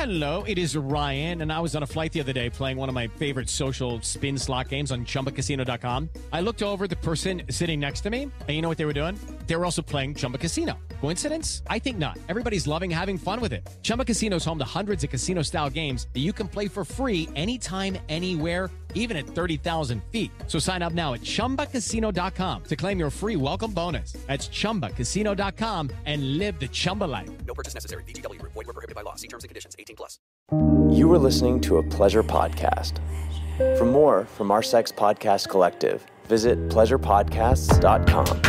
Hello, it is Ryan, and I was on a flight the other day playing one of my favorite social spin slot games on ChumbaCasino.com. I looked over at the person sitting next to me, and you know what they were doing? They were also playing Chumba Casino. Coincidence? I think not. Everybody's loving having fun with it. Chumba Casino is home to hundreds of casino-style games that you can play for free anytime, anywhere, even at 30,000 feet. So sign up now at ChumbaCasino.com to claim your free welcome bonus. That's ChumbaCasino.com and live the Chumba life. No purchase necessary. VGW. Void where prohibited by law. See terms and conditions. 18+. You were listening to a Pleasure podcast. For more from our Sex Podcast Collective, visit pleasurepodcasts.com.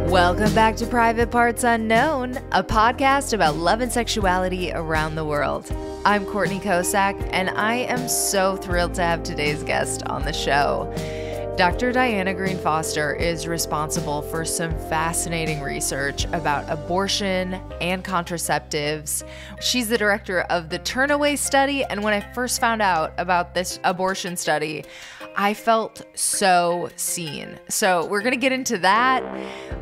Welcome back to Private Parts Unknown, a podcast about love and sexuality around the world. I'm Courtney Kocak, and I am so thrilled to have today's guest on the show. Dr. Diana Greene Foster is responsible for some fascinating research about abortion and contraceptives. She's the director of the Turnaway Study, and when I first found out about this abortion study, I felt so seen. So we're going to get into that.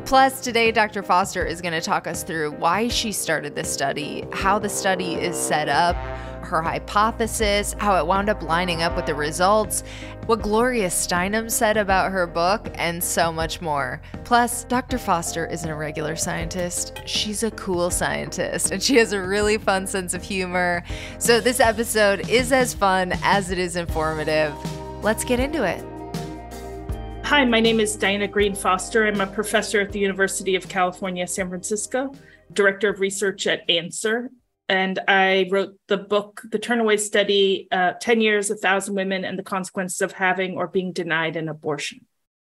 Plus, today, Dr. Foster is going to talk us through why she started this study, how the study is set up, her hypothesis, how it wound up lining up with the results, what Gloria Steinem said about her book, and so much more. Plus, Dr. Foster isn't a regular scientist. She's a cool scientist, and she has a really fun sense of humor. So this episode is as fun as it is informative. Let's get into it. Hi, my name is Diana Greene Foster. I'm a professor at the University of California-San Fransisco, director of research at ANSIRH, and I wrote the book, The Turnaway Study, 10 Years, 1,000 Women, and the Consequences of Having or Being Denied an Abortion.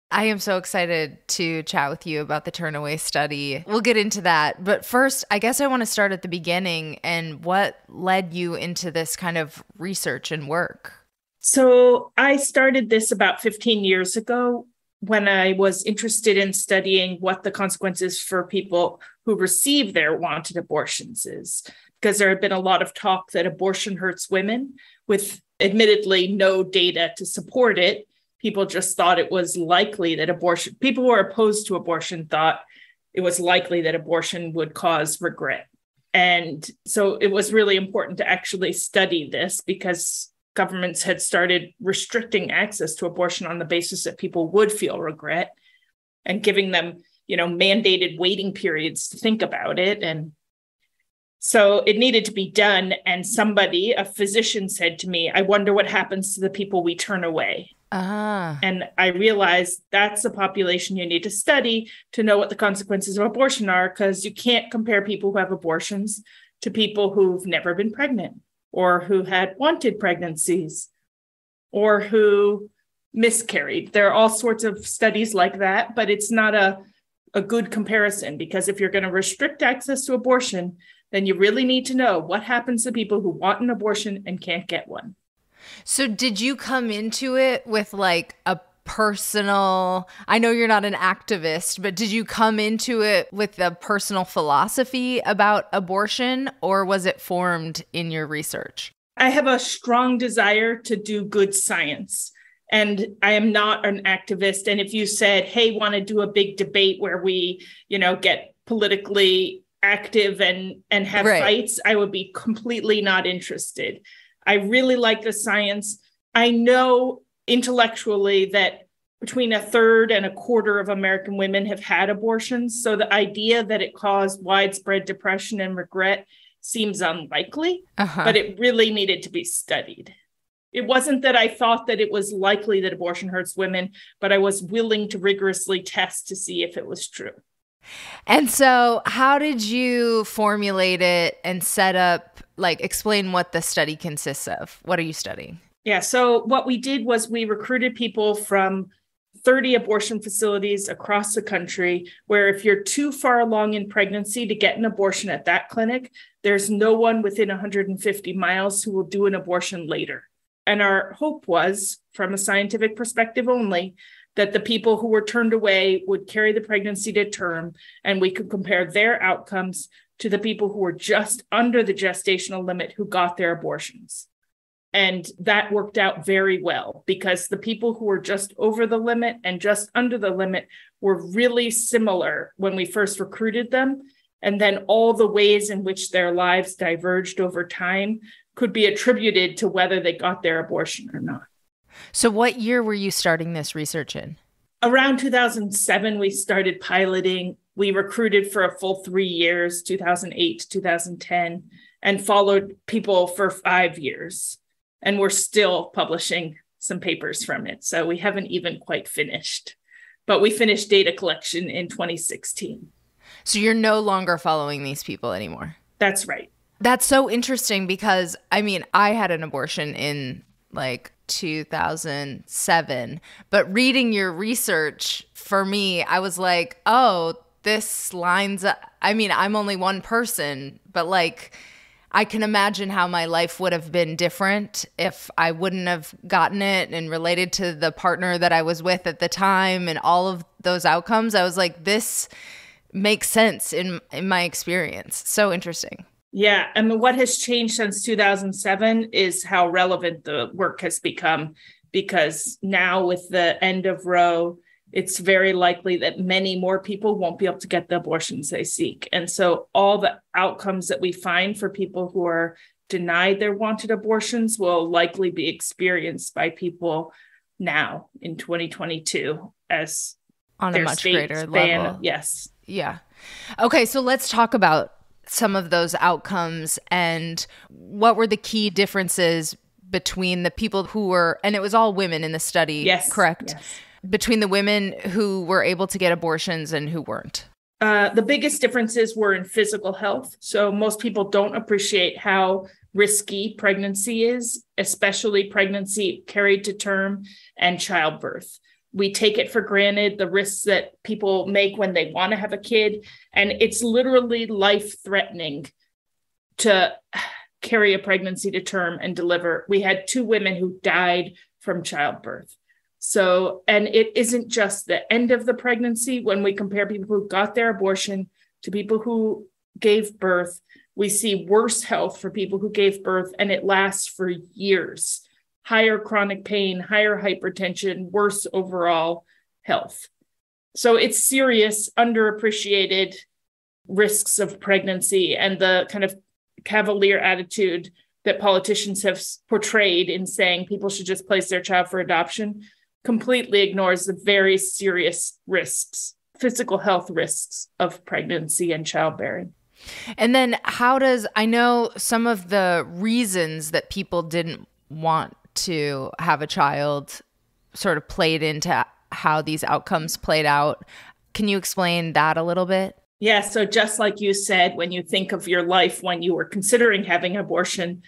I am so excited to chat with you about the Turnaway Study. We'll get into that. But first, I guess I want to start at the beginning and what led you into this kind of research and work. So I started this about 15 years ago when I was interested in studying what the consequences for people who receive their wanted abortions is, because there had been a lot of talk that abortion hurts women with admittedly no data to support it. People just thought it was likely that people who are opposed to abortion thought it was likely that abortion would cause regret. And so it was really important to actually study this because governments had started restricting access to abortion on the basis that people would feel regret and giving them, mandated waiting periods to think about it. And so it needed to be done. And a physician said to me, I wonder what happens to the people we turn away. And I realized that's the population you need to study to know what the consequences of abortion are, because you can't compare people who have abortions to people who've never been pregnant, or who had wanted pregnancies, or who miscarried. There are all sorts of studies like that, but it's not a good comparison, because if you're going to restrict access to abortion, then you really need to know what happens to people who want an abortion and can't get one. So did you come into it with like a personal, I know you're not an activist, but did you come into it with a personal philosophy about abortion, or was it formed in your research? I have a strong desire to do good science, and I am not an activist. And if you said, hey, want to do a big debate where we, get politically active and have fights, I would be completely not interested. I really like the science. I know intellectually that between a third and a quarter of American women have had abortions. So the idea that it caused widespread depression and regret seems unlikely, but it really needed to be studied. It wasn't that I thought that it was likely that abortion hurts women, but I was willing to rigorously test to see if it was true. And so how did you formulate it and set up, explain what the study consists of? What are you studying? Yeah, so what we did was we recruited people from 30 abortion facilities across the country, where if you're too far along in pregnancy to get an abortion at that clinic, there's no one within 150 miles who will do an abortion later. And our hope was, from a scientific perspective only, that the people who were turned away would carry the pregnancy to term, and we could compare their outcomes to the people who were just under the gestational limit who got their abortions. And that worked out very well because the people who were just over the limit and just under the limit were really similar when we first recruited them. And then all the ways in which their lives diverged over time could be attributed to whether they got their abortion or not. So what year were you starting this research in? Around 2007, we started piloting. We recruited for a full 3 years, 2008 to 2010, and followed people for 5 years. And we're still publishing some papers from it. So we haven't even quite finished. But we finished data collection in 2016. So you're no longer following these people anymore? That's right. That's so interesting because, I mean, I had an abortion in like 2007. But reading your research, for me, I was like, oh, this lines up. I mean, I'm only one person, but like, I can imagine how my life would have been different if I wouldn't have gotten it and related to the partner that I was with at the time and all of those outcomes. I was like, this makes sense in my experience. So interesting. Yeah. I mean, what has changed since 2007 is how relevant the work has become, because now with the end of Roe, it's very likely that many more people won't be able to get the abortions they seek. And so all the outcomes that we find for people who are denied their wanted abortions will likely be experienced by people now in 2022 as on a much greater level. Yes. Yeah. Okay. So let's talk about some of those outcomes and what were the key differences between the people who were, and it was all women in the study, yes, correct? Yes. Between the women who were able to get abortions and who weren't? The biggest differences were in physical health. So most people don't appreciate how risky pregnancy is, especially pregnancy carried to term and childbirth. We take it for granted, the risks that people make when they want to have a kid. And it's literally life-threatening to carry a pregnancy to term and deliver. We had 2 women who died from childbirth. So, and it isn't just the end of the pregnancy. When we compare people who got their abortion to people who gave birth, we see worse health for people who gave birth, and it lasts for years. Higher chronic pain, higher hypertension, worse overall health. So it's serious, underappreciated risks of pregnancy, and the kind of cavalier attitude that politicians have portrayed in saying people should just place their child for adoption completely ignores the very serious risks, physical health risks of pregnancy and childbearing. And then I know some of the reasons that people didn't want to have a child sort of played into how these outcomes played out. Can you explain that a little bit? Yeah. So just like you said, when you think of your life when you were considering having abortion,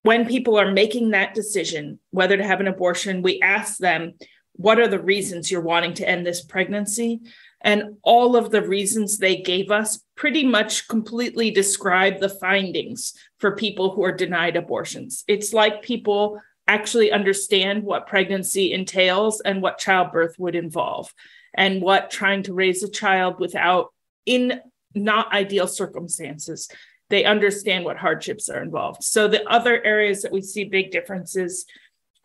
when people are making that decision, whether to have an abortion, we ask them, what are the reasons you're wanting to end this pregnancy? And all of the reasons they gave us pretty much completely describe the findings for people who are denied abortions. It's like people actually understand what pregnancy entails and what childbirth would involve, and what trying to raise a child in not ideal circumstances. They understand what hardships are involved. So the other areas that we see big differences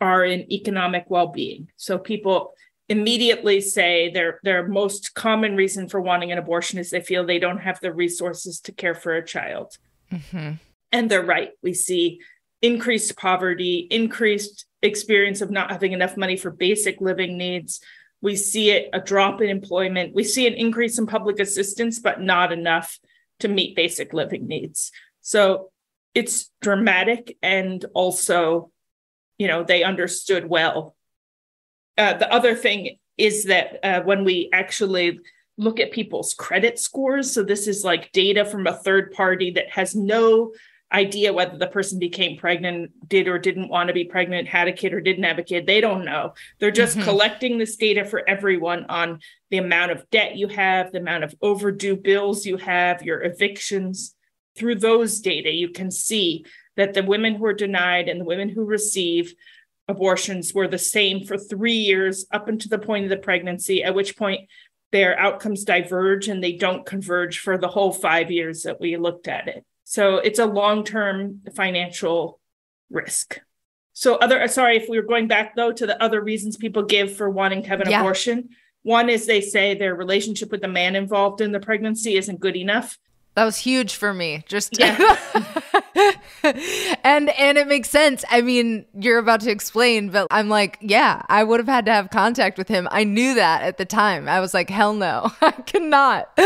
are in economic well-being. So people immediately say their most common reason for wanting an abortion is they feel they don't have the resources to care for a child. Mm-hmm. And they're right. We see increased poverty, increased experience of not having enough money for basic living needs. We see a drop in employment. We see an increase in public assistance, but not enough to meet basic living needs. So it's dramatic, and also, they understood well. The other thing is that when we actually look at people's credit scores, so this is like data from a third party that has no idea whether the person became pregnant, did or didn't want to be pregnant, had a kid or didn't have a kid. They don't know. They're just collecting this data for everyone on the amount of debt you have, the amount of overdue bills you have, your evictions. Through those data, you can see that the women who are denied and the women who receive abortions were the same for 3 years up until the point of the pregnancy, at which point their outcomes diverge and they don't converge for the whole 5 years that we looked at it. So it's a long-term financial risk. Sorry, if we were going back though to the other reasons people give for wanting to have an abortion. One is they say their relationship with the man involved in the pregnancy isn't good enough. That was huge for me. And it makes sense. I mean, you're about to explain, but I'm like, yeah, I would have had to have contact with him. I knew that at the time. I was like, hell no, I cannot.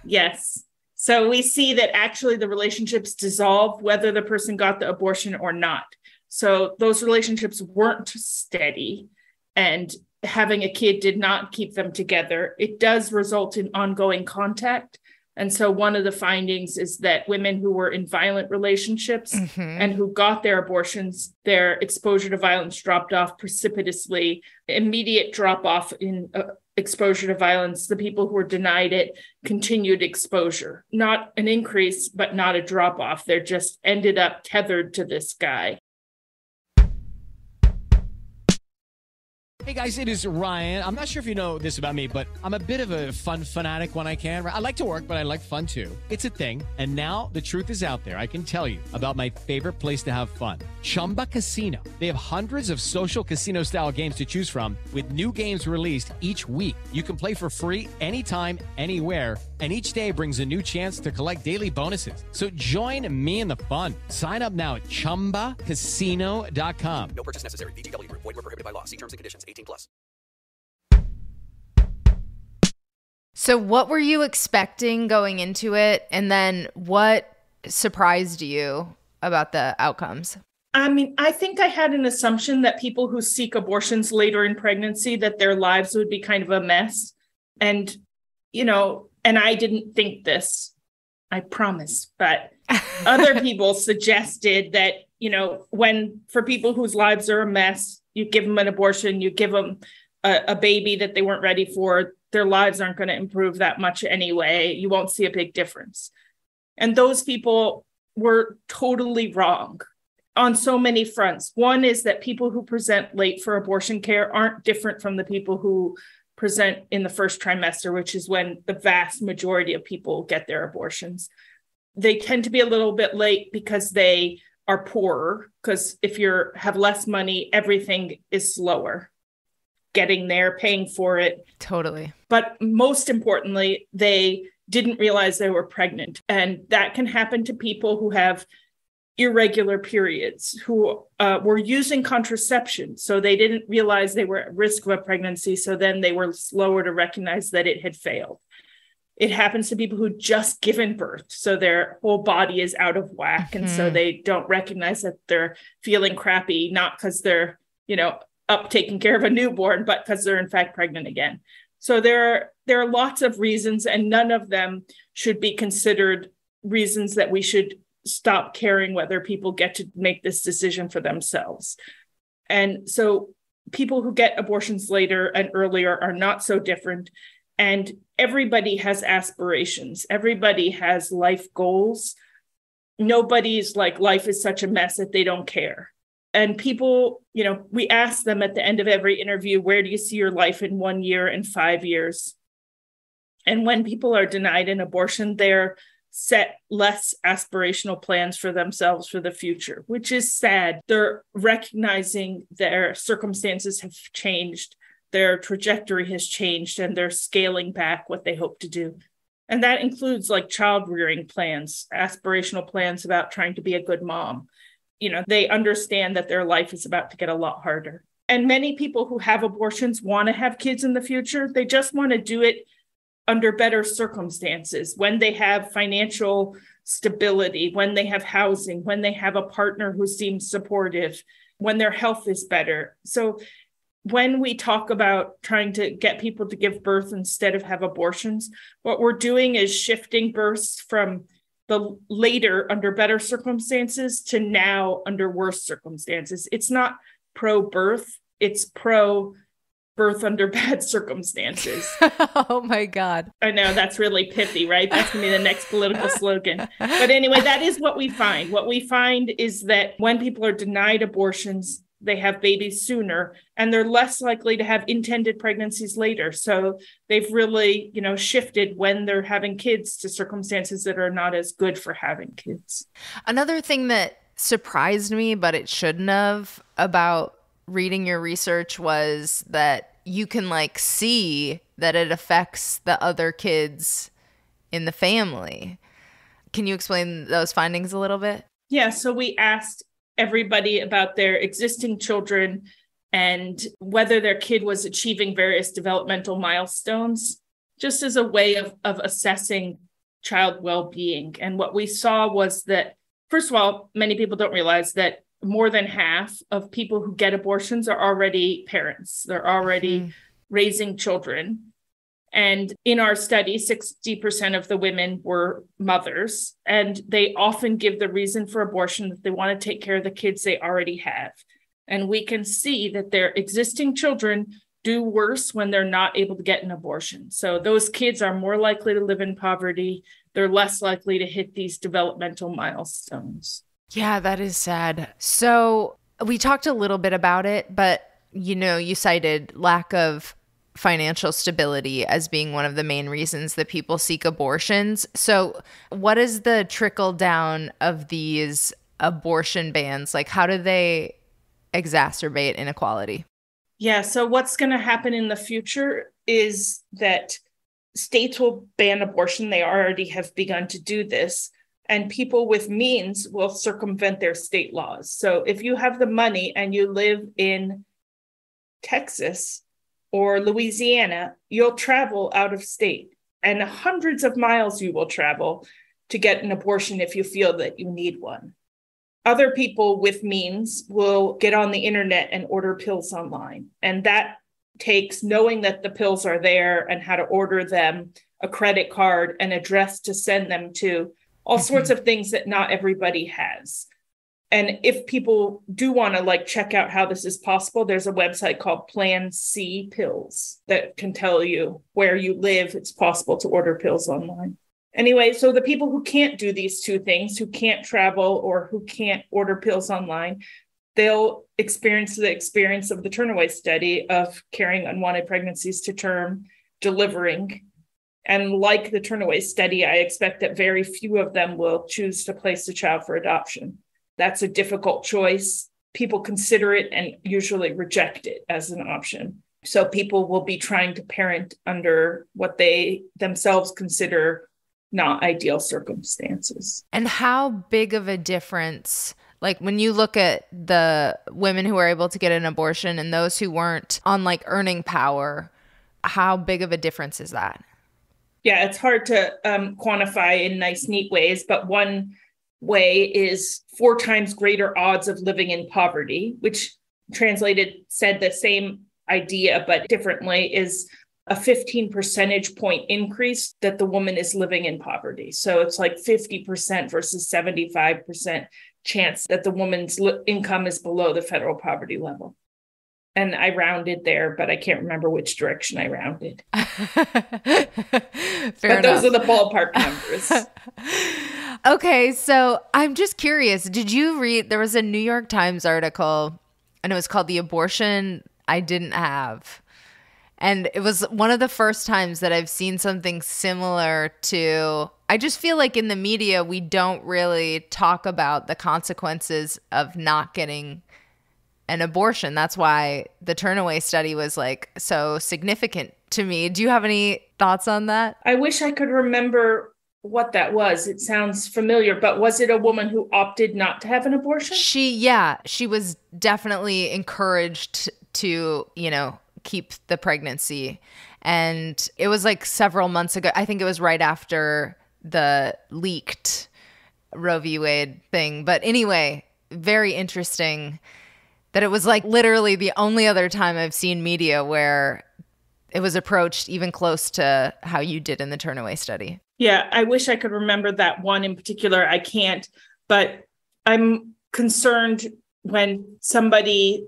Yes. So we see that actually the relationships dissolve whether the person got the abortion or not. So those relationships weren't steady, and having a kid did not keep them together. It does result in ongoing contact. And so one of the findings is that women who were in violent relationships and who got their abortions, their exposure to violence dropped off precipitously, immediate drop off in exposure to violence. The people who were denied it continued exposure, not an increase, but not a drop off. They're just ended up tethered to this guy. Hey guys, it is Ryan. I'm not sure if you know this about me, but I'm a bit of a fun fanatic when I can. I like to work, but I like fun too. It's a thing. And now the truth is out there. I can tell you about my favorite place to have fun. Chumba Casino. They have hundreds of social casino style games to choose from with new games released each week. You can play for free anytime, anywhere. And each day brings a new chance to collect daily bonuses. So join me in the fun. Sign up now at ChumbaCasino.com. No purchase necessary. VGW Group. Void where prohibited by law. See terms and conditions. 18+. So what were you expecting going into it? And then what surprised you about the outcomes? I mean, I think I had an assumption that people who seek abortions later in pregnancy, that their lives would be kind of a mess. And, and I didn't think this, I promise, but other people suggested that, when for people whose lives are a mess, you give them an abortion, you give them a baby that they weren't ready for, their lives aren't going to improve that much anyway. You won't see a big difference. And those people were totally wrong on so many fronts. One is that people who present late for abortion care aren't different from the people who present in the first trimester, which is when the vast majority of people get their abortions. They tend to be a little bit late because they are poorer, because if you have less money, everything is slower. Getting there, paying for it. Totally. But most importantly, they didn't realize they were pregnant. And that can happen to people who have irregular periods, who were using contraception. So they didn't realize they were at risk of a pregnancy. So then they were slower to recognize that it had failed. It happens to people who just given birth. So their whole body is out of whack. And so they don't recognize that they're feeling crappy, not because they're, up taking care of a newborn, but because they're in fact pregnant again. So there are lots of reasons, and none of them should be considered reasons that we should stop caring whether people get to make this decision for themselves. And so people who get abortions later and earlier are not so different. And everybody has aspirations. Everybody has life goals. Nobody's like, life is such a mess that they don't care. And people, we ask them at the end of every interview, where do you see your life in 1 year and 5 years? And when people are denied an abortion, they're set less aspirational plans for themselves for the future, which is sad. They're recognizing their circumstances have changed, their trajectory has changed, and they're scaling back what they hope to do. And that includes like child rearing plans, aspirational plans about trying to be a good mom. They understand that their life is about to get a lot harder. And many people who have abortions want to have kids in the future. They just want to do it under better circumstances, when they have financial stability, when they have housing, when they have a partner who seems supportive, when their health is better. So when we talk about trying to get people to give birth instead of have abortions, what we're doing is shifting births from the later under better circumstances to now under worse circumstances. It's not pro-birth, it's pro-birth under bad circumstances. Oh my God. I know, that's really pithy, right? That's gonna be the next political slogan. But anyway, that is what we find. What we find is that when people are denied abortions, they have babies sooner, and they're less likely to have intended pregnancies later. So they've really, shifted when they're having kids to circumstances that are not as good for having kids. Another thing that surprised me, but it shouldn't have, about reading your research was that you can like see that it affects the other kids in the family. Can you explain those findings a little bit? Yeah, so we asked everybody about their existing children and whether their kid was achieving various developmental milestones, just as a way of assessing child well-being. And what we saw was that, first of all, many people don't realize that more than half of people who get abortions are already parents. They're already raising children. And in our study, 60% of the women were mothers, and they often give the reason for abortion that they want to take care of the kids they already have. And we can see that their existing children do worse when they're not able to get an abortion. So those kids are more likely to live in poverty. They're less likely to hit these developmental milestones. Yeah, that is sad. So we talked a little bit about it, but you cited lack of financial stability as being one of the main reasons that people seek abortions. So what is the trickle down of these abortion bans? Like, how do they exacerbate inequality? Yeah, so what's going to happen in the future is that states will ban abortion. They already have begun to do this. And people with means will circumvent their state laws. So if you have the money and you live in Texas or Louisiana, you'll travel out of state, and hundreds of miles you will travel to get an abortion if you feel that you need one. Other people with means will get on the internet and order pills online. And that takes knowing that the pills are there and how to order them, a credit card, an address to send them to, all sorts of things that not everybody has. And if people do want to check out how this is possible, there's a website called Plan C Pills that can tell you where you live. It's possible to order pills online. Anyway, so the people who can't do these two things, who can't travel or who can't order pills online, they'll experience the experience of the Turnaway Study of carrying unwanted pregnancies to term, delivering. And like the Turnaway Study, I expect that very few of them will choose to place the child for adoption. That's a difficult choice. People consider it and usually reject it as an option. So people will be trying to parent under what they themselves consider not ideal circumstances. And how big of a difference, like when you look at the women who were able to get an abortion and those who weren't on earning power, how big of a difference is that? Yeah, it's hard to quantify in nice, neat ways, but one way is 4 times greater odds of living in poverty, which translated said the same idea, but differently, is a 15 percentage point increase that the woman is living in poverty. So it's 50% versus 75% chance that the woman's income is below the federal poverty level. And I rounded there, but I can't remember which direction I rounded. But those are the ballpark numbers. Okay, so I'm just curious. Did you read, there was a New York Times article, and it was called "The Abortion I Didn't Have." And it was one of the first times that I've seen something similar to, I just feel like in the media, we don't really talk about the consequences of not getting an abortion. That's why the Turnaway Study was so significant to me. Do you have any thoughts on that? I wish I could remember what that was. It sounds familiar, but was it a woman who opted not to have an abortion? She was definitely encouraged to, keep the pregnancy. And it was several months ago. I think it was right after the leaked Roe v. Wade thing. But anyway, very interesting that it was literally the only other time I've seen media where it was approached even close to how you did in the Turnaway Study. Yeah, I wish I could remember that one in particular. I can't, but I'm concerned when somebody,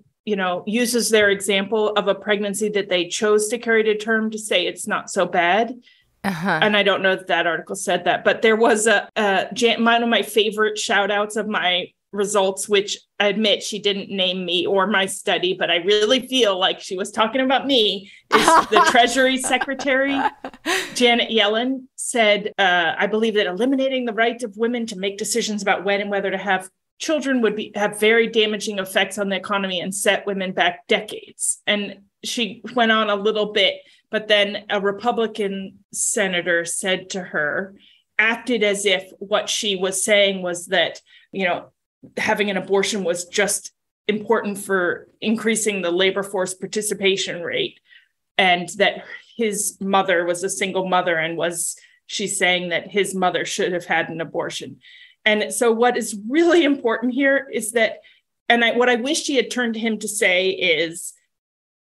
uses their example of a pregnancy that they chose to carry to term to say it's not so bad. And I don't know if that article said that, but there was one of my favorite shout outs of my results, which I admit she didn't name me or my study, but I really feel like she was talking about me, is the Treasury Secretary, Janet Yellen, said, I believe that eliminating the right of women to make decisions about when and whether to have children would have very damaging effects on the economy and set women back decades. And she went on a little bit, but then a Republican senator said to her, acted as if what she was saying was that, having an abortion was just important for increasing the labor force participation rate, and that his mother was a single mother, and she's saying that his mother should have had an abortion. And so what is really important here is that, what I wish she had turned to him to say is,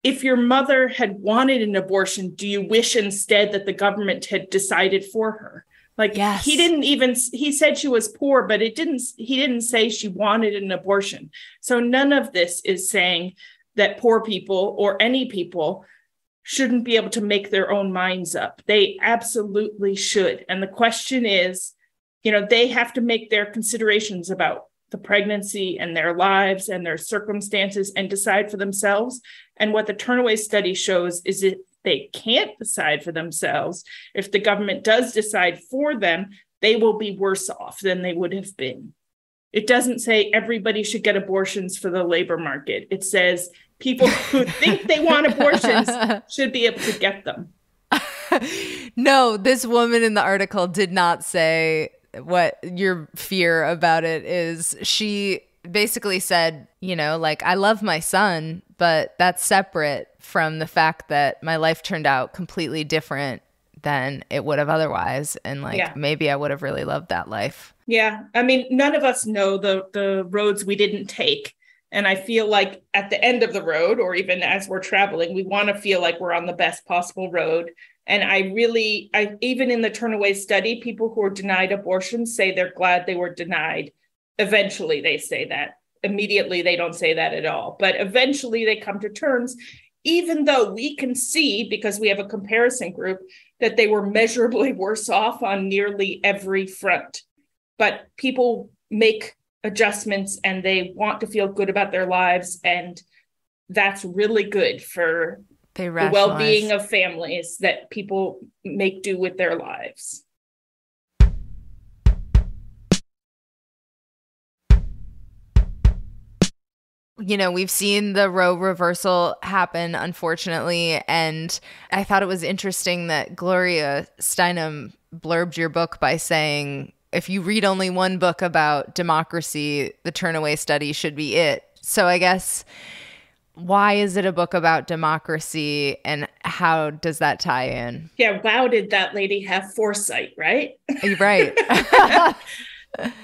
if your mother had wanted an abortion, do you wish instead that the government had decided for her? Yes. He said she was poor, but he didn't say she wanted an abortion. So none of this is saying that poor people or any people shouldn't be able to make their own minds up. They absolutely should. And the question is, they have to make their considerations about the pregnancy and their lives and their circumstances and decide for themselves. And what the Turnaway Study shows is that they can't decide for themselves. If the government does decide for them, they will be worse off than they would have been. It doesn't say everybody should get abortions for the labor market. It says people who think they want abortions should be able to get them. No, this woman in the article did not say what your fear about it is. She basically said, I love my son, but that's separate from the fact that my life turned out completely different than it would have otherwise. And maybe I would have really loved that life. Yeah. I mean, none of us know the roads we didn't take. And I feel like at the end of the road, or even as we're traveling, we want to feel like we're on the best possible road. And I even in the Turnaway Study, people who are denied abortions say they're glad they were denied. Eventually, they say that. Immediately, they don't say that at all. But eventually, they come to terms, even though we can see, because we have a comparison group, that they were measurably worse off on nearly every front. But people make adjustments and they want to feel good about their lives. And that's really good for the well-being of families, that people make do with their lives. We've seen the Roe reversal happen, unfortunately, and I thought it was interesting that Gloria Steinem blurbed your book by saying, if you read only one book about democracy, the Turnaway Study should be it. So I guess, why is it a book about democracy, and how does that tie in? Yeah, wow, did that lady have foresight, right? Right.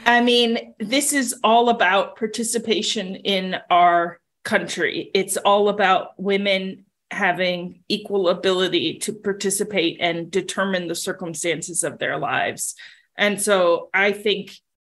I mean, this is all about participation in our country. It's all about women having equal ability to participate and determine the circumstances of their lives. And so I think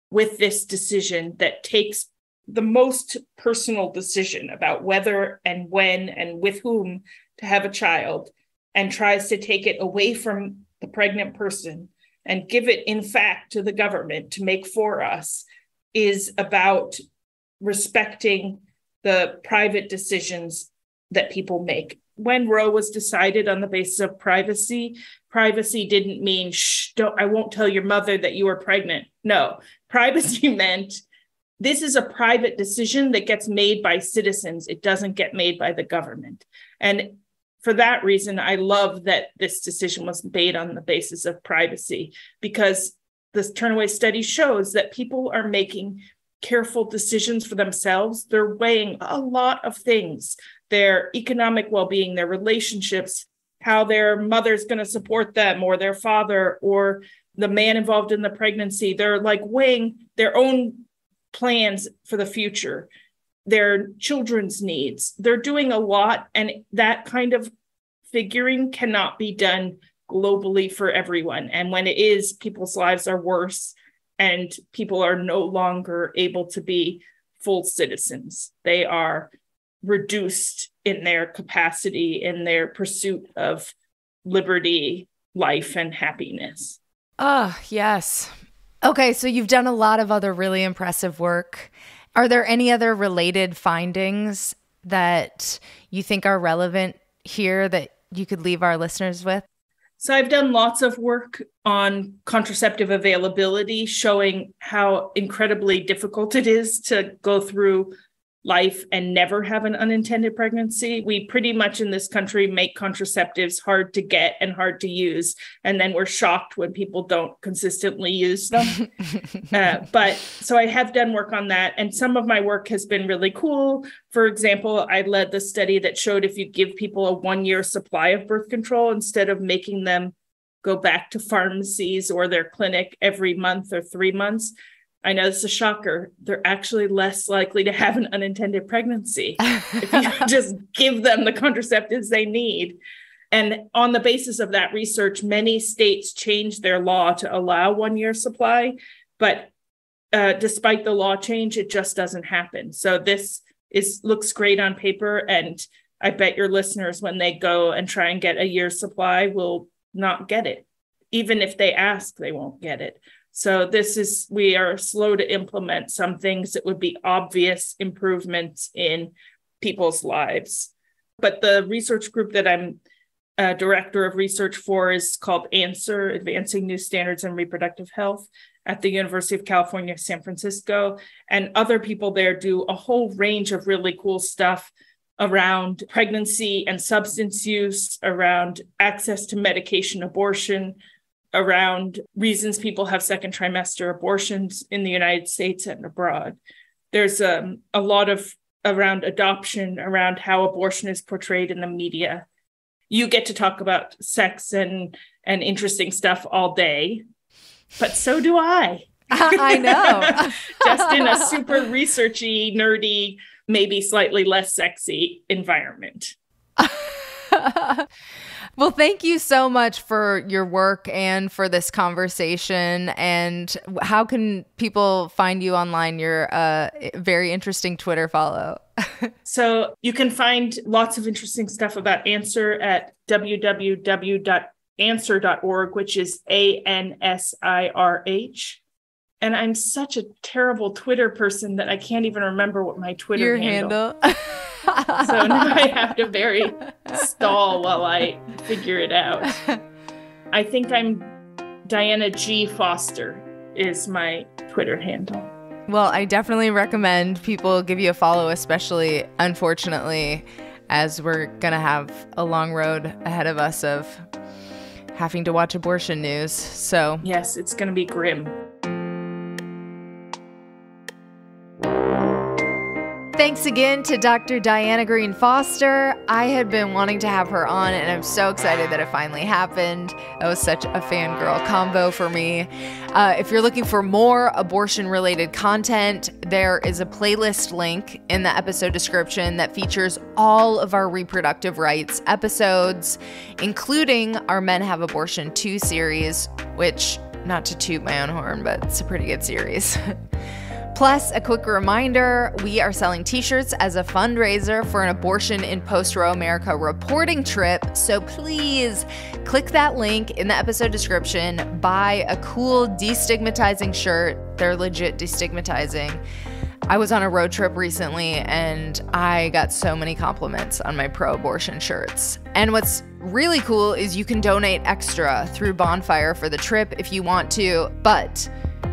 with this decision that takes the most personal decision about whether and when and with whom to have a child, and tries to take it away from the pregnant person and give it, in fact, to the government to make for us, is about respecting the private decisions that people make. When Roe was decided on the basis of privacy didn't mean, I won't tell your mother that you are pregnant. No, privacy meant this is a private decision that gets made by citizens. It doesn't get made by the government. And for that reason, I love that this decision was made on the basis of privacy, because this Turnaway Study shows that people are making careful decisions for themselves. They're weighing a lot of things: their economic well-being, their relationships, how their mother's going to support them, or their father, or the man involved in the pregnancy. They're weighing their own plans for the future, their children's needs. They're doing a lot, and that kind of figuring cannot be done globally for everyone. And when it is, people's lives are worse, and people are no longer able to be full citizens. They are reduced in their capacity, in their pursuit of liberty, life, and happiness. Oh, yes. Okay, so you've done a lot of other really impressive work. Are there any other related findings that you think are relevant here that you could leave our listeners with? So I've done lots of work on contraceptive availability, showing how incredibly difficult it is to go through life and never have an unintended pregnancy. We pretty much in this country make contraceptives hard to get and hard to use. And then we're shocked when people don't consistently use them. But so I have done work on that. And some of my work has been really cool. For example, I led the study that showed if you give people a 1-year supply of birth control, instead of making them go back to pharmacies or their clinic every month or 3 months, I know this is a shocker, they're actually less likely to have an unintended pregnancy if you just give them the contraceptives they need. And on the basis of that research, many states changed their law to allow 1-year supply, but despite the law change, it just doesn't happen. So this looks great on paper, and I bet your listeners, when they go and try and get a year's supply, will not get it. Even if they ask, they won't get it. So we are slow to implement some things that would be obvious improvements in people's lives. But the research group that I'm director of research for is called ANSIRH, Advancing New Standards in Reproductive Health, at the University of California-San Fransisco. And other people there do a whole range of really cool stuff around pregnancy and substance use, around access to medication abortion, around reasons people have second trimester abortions in the United States and abroad. There's a lot of around adoption, around how abortion is portrayed in the media. You get to talk about sex and interesting stuff all day, but so do I. I know. Just in a super researchy, nerdy, maybe slightly less sexy environment. Well, thank you so much for your work and for this conversation. And how can people find you online? You're a very interesting Twitter follow. So you can find lots of interesting stuff about ANSIRH at www.ansirh.org, which is ANSIRH. And I'm such a terrible Twitter person that I can't even remember what my Twitter handle. So now I have to very stall while I figure it out. I think I'm Diana G. Foster is my Twitter handle. Well, I definitely recommend people give you a follow, especially, unfortunately, as we're going to have a long road ahead of us of having to watch abortion news. So yes, it's going to be grim. Thanks again to Dr. Diana Greene Foster. I had been wanting to have her on, and I'm so excited that it finally happened. That was such a fangirl combo for me. If you're looking for more abortion-related content, there is a playlist link in the episode description that features all of our reproductive rights episodes, including our Men Have Abortion 2 series, which, not to toot my own horn, but it's a pretty good series. Plus, a quick reminder, we are selling t-shirts as a fundraiser for an Abortion in Post-Roe America reporting trip. So please click that link in the episode description, buy a cool destigmatizing shirt. They're legit destigmatizing. I was on a road trip recently and I got so many compliments on my pro-abortion shirts. And what's really cool is you can donate extra through Bonfire for the trip if you want to, but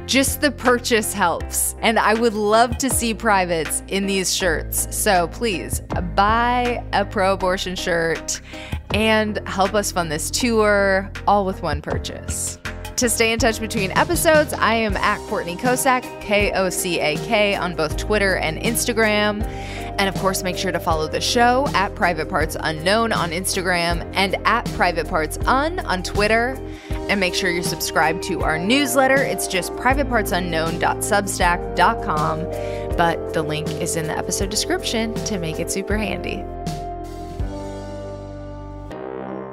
just the purchase helps. And I would love to see privates in these shirts. So please buy a pro-abortion shirt and help us fund this tour, all with one purchase. To stay in touch between episodes, I am at Courtney Kocak, Kocak, on both Twitter and Instagram. And of course, make sure to follow the show at Private Parts Unknown on Instagram and at Private Parts Un on Twitter. And make sure you're subscribed to our newsletter. It's just privatepartsunknown.substack.com, but the link is in the episode description to make it super handy.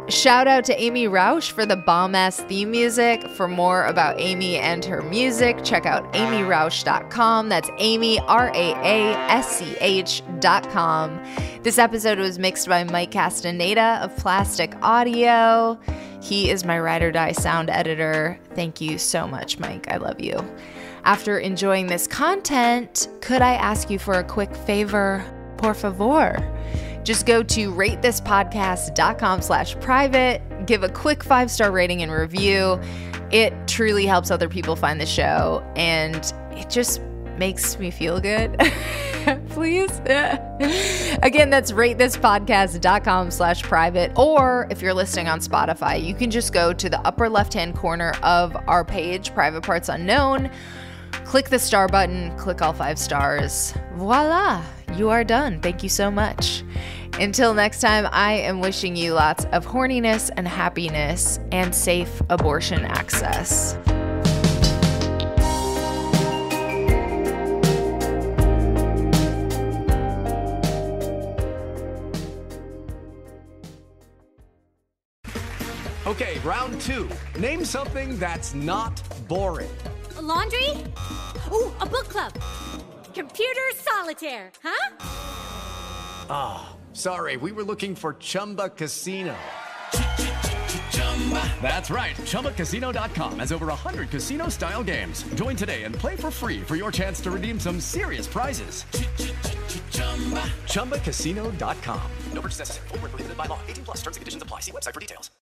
Shout out to Amy Rausch for the bomb-ass theme music. For more about Amy and her music, check out amyrausch.com. That's Amy, RAASCH.com. This episode was mixed by Mike Castaneda of Plastic Audio. He is my ride or die sound editor. Thank you so much, Mike. I love you. After enjoying this content, could I ask you for a quick favor? Por favor. Just go to ratethispodcast.com/private, give a quick 5-star rating and review. It truly helps other people find the show, and it just makes me feel good. Please. Again, that's ratethispodcast.com/private. Or if you're listening on Spotify, you can just go to the upper left-hand corner of our page, Private Parts Unknown. Click the star button, click all 5 stars. Voila, you are done. Thank you so much. Until next time, I am wishing you lots of horniness and happiness and safe abortion access. Okay, round 2. Name something that's not boring. A laundry? Ooh, a book club. Computer solitaire, huh? Ah, sorry, we were looking for Chumba Casino. That's right, ChumbaCasino.com has over 100 casino-style games. Join today and play for free for your chance to redeem some serious prizes. ChumbaCasino.com. No purchase necessary. Void where prohibited by law. 18+ terms and conditions apply. See website for details.